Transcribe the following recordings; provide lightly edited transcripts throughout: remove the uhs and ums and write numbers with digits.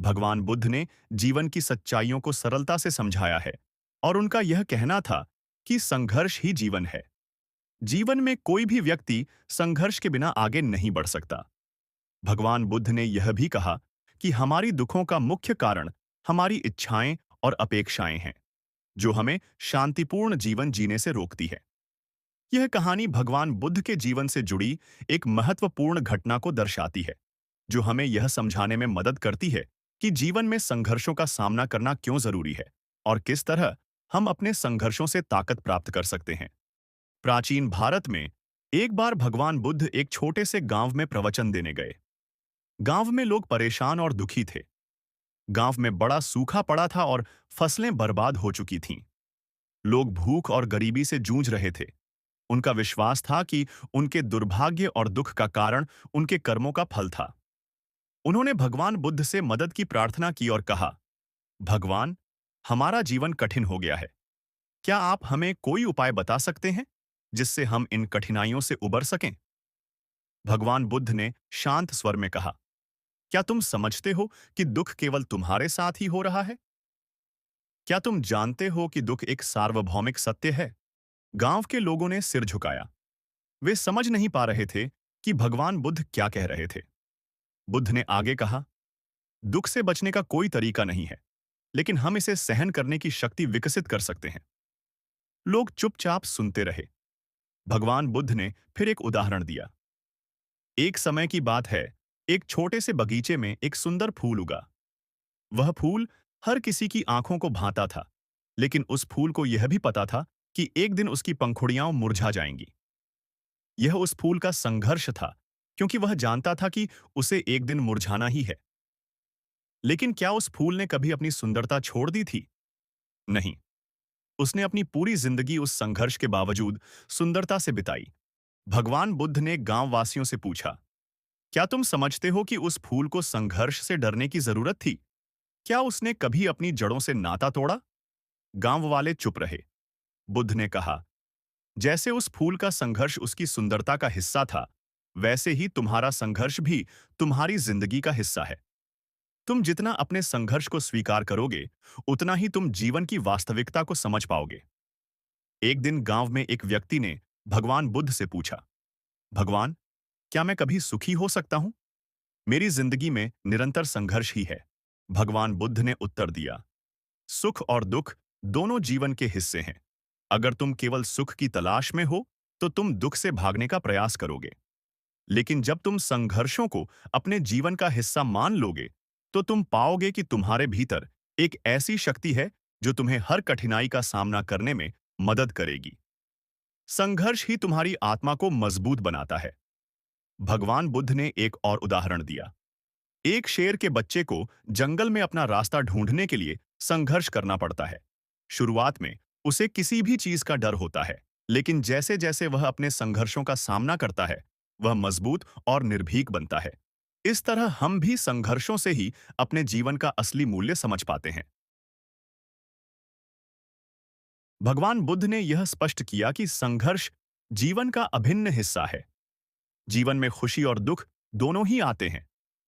भगवान बुद्ध ने जीवन की सच्चाइयों को सरलता से समझाया है और उनका यह कहना था कि संघर्ष ही जीवन है। जीवन में कोई भी व्यक्ति संघर्ष के बिना आगे नहीं बढ़ सकता। भगवान बुद्ध ने यह भी कहा कि हमारी दुखों का मुख्य कारण हमारी इच्छाएं और अपेक्षाएं हैं, जो हमें शांतिपूर्ण जीवन जीने से रोकती है। यह कहानी भगवान बुद्ध के जीवन से जुड़ी एक महत्वपूर्ण घटना को दर्शाती है, जो हमें यह समझाने में मदद करती है कि जीवन में संघर्षों का सामना करना क्यों जरूरी है और किस तरह हम अपने संघर्षों से ताकत प्राप्त कर सकते हैं। प्राचीन भारत में एक बार भगवान बुद्ध एक छोटे से गांव में प्रवचन देने गए। गांव में लोग परेशान और दुखी थे। गांव में बड़ा सूखा पड़ा था और फसलें बर्बाद हो चुकी थीं। लोग भूख और गरीबी से जूझ रहे थे। उनका विश्वास था कि उनके दुर्भाग्य और दुख का कारण उनके कर्मों का फल था। उन्होंने भगवान बुद्ध से मदद की प्रार्थना की और कहा, भगवान, हमारा जीवन कठिन हो गया है। क्या आप हमें कोई उपाय बता सकते हैं जिससे हम इन कठिनाइयों से उबर सकें? भगवान बुद्ध ने शांत स्वर में कहा, क्या तुम समझते हो कि दुख केवल तुम्हारे साथ ही हो रहा है? क्या तुम जानते हो कि दुख एक सार्वभौमिक सत्य है? गांव के लोगों ने सिर झुकाया। वे समझ नहीं पा रहे थे कि भगवान बुद्ध क्या कह रहे थे। बुद्ध ने आगे कहा, दुख से बचने का कोई तरीका नहीं है, लेकिन हम इसे सहन करने की शक्ति विकसित कर सकते हैं। लोग चुपचाप सुनते रहे। भगवान बुद्ध ने फिर एक उदाहरण दिया। एक समय की बात है, एक छोटे से बगीचे में एक सुंदर फूल उगा। वह फूल हर किसी की आंखों को भाता था, लेकिन उस फूल को यह भी पता था कि एक दिन उसकी पंखुड़ियां मुरझा जाएंगी। यह उस फूल का संघर्ष था, क्योंकि वह जानता था कि उसे एक दिन मुरझाना ही है। लेकिन क्या उस फूल ने कभी अपनी सुंदरता छोड़ दी थी? नहीं। उसने अपनी पूरी जिंदगी उस संघर्ष के बावजूद सुंदरता से बिताई। भगवान बुद्ध ने गांव वासियों से पूछा, क्या तुम समझते हो कि उस फूल को संघर्ष से डरने की जरूरत थी? क्या उसने कभी अपनी जड़ों से नाता तोड़ा? गांव वाले चुप रहे। बुद्ध ने कहा, जैसे उस फूल का संघर्ष उसकी सुंदरता का हिस्सा था, वैसे ही तुम्हारा संघर्ष भी तुम्हारी जिंदगी का हिस्सा है। तुम जितना अपने संघर्ष को स्वीकार करोगे, उतना ही तुम जीवन की वास्तविकता को समझ पाओगे। एक दिन गांव में एक व्यक्ति ने भगवान बुद्ध से पूछा, भगवान, क्या मैं कभी सुखी हो सकता हूं? मेरी जिंदगी में निरंतर संघर्ष ही है। भगवान बुद्ध ने उत्तर दिया, सुख और दुख दोनों जीवन के हिस्से हैं। अगर तुम केवल सुख की तलाश में हो, तो तुम दुख से भागने का प्रयास करोगे। लेकिन जब तुम संघर्षों को अपने जीवन का हिस्सा मान लोगे, तो तुम पाओगे कि तुम्हारे भीतर एक ऐसी शक्ति है जो तुम्हें हर कठिनाई का सामना करने में मदद करेगी। संघर्ष ही तुम्हारी आत्मा को मजबूत बनाता है। भगवान बुद्ध ने एक और उदाहरण दिया। एक शेर के बच्चे को जंगल में अपना रास्ता ढूंढने के लिए संघर्ष करना पड़ता है। शुरुआत में उसे किसी भी चीज का डर होता है, लेकिन जैसे जैसे वह अपने संघर्षों का सामना करता है, वह मजबूत और निर्भीक बनता है। इस तरह हम भी संघर्षों से ही अपने जीवन का असली मूल्य समझ पाते हैं। भगवान बुद्ध ने यह स्पष्ट किया कि संघर्ष जीवन का अभिन्न हिस्सा है। जीवन में खुशी और दुख दोनों ही आते हैं,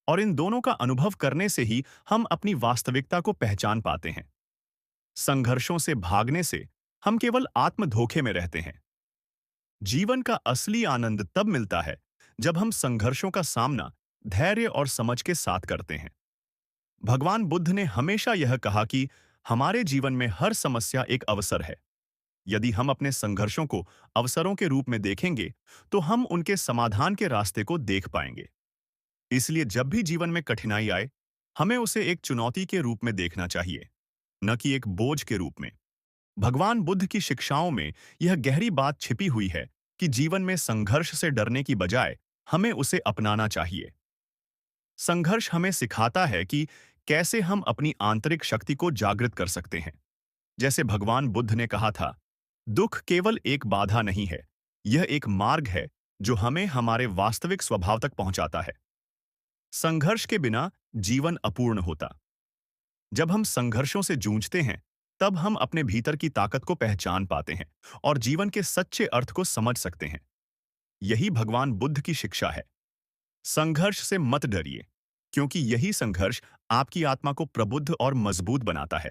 और इन दोनों का अनुभव करने से ही हम अपनी वास्तविकता को पहचान पाते हैं। संघर्षों से भागने से हम केवल आत्म धोखे में रहते हैं। जीवन का असली आनंद तब मिलता है जब हम संघर्षों का सामना धैर्य और समझ के साथ करते हैं। भगवान बुद्ध ने हमेशा यह कहा कि हमारे जीवन में हर समस्या एक अवसर है। यदि हम अपने संघर्षों को अवसरों के रूप में देखेंगे, तो हम उनके समाधान के रास्ते को देख पाएंगे। इसलिए जब भी जीवन में कठिनाई आए, हमें उसे एक चुनौती के रूप में देखना चाहिए, न कि एक बोझ के रूप में। भगवान बुद्ध की शिक्षाओं में यह गहरी बात छिपी हुई है कि जीवन में संघर्ष से डरने की बजाय हमें उसे अपनाना चाहिए। संघर्ष हमें सिखाता है कि कैसे हम अपनी आंतरिक शक्ति को जागृत कर सकते हैं। जैसे भगवान बुद्ध ने कहा था, दुख केवल एक बाधा नहीं है, यह एक मार्ग है जो हमें हमारे वास्तविक स्वभाव तक पहुंचाता है। संघर्ष के बिना जीवन अपूर्ण होता। जब हम संघर्षों से जूझते हैं, तब हम अपने भीतर की ताकत को पहचान पाते हैं और जीवन के सच्चे अर्थ को समझ सकते हैं। यही भगवान बुद्ध की शिक्षा है। संघर्ष से मत डरिए, क्योंकि यही संघर्ष आपकी आत्मा को प्रबुद्ध और मजबूत बनाता है।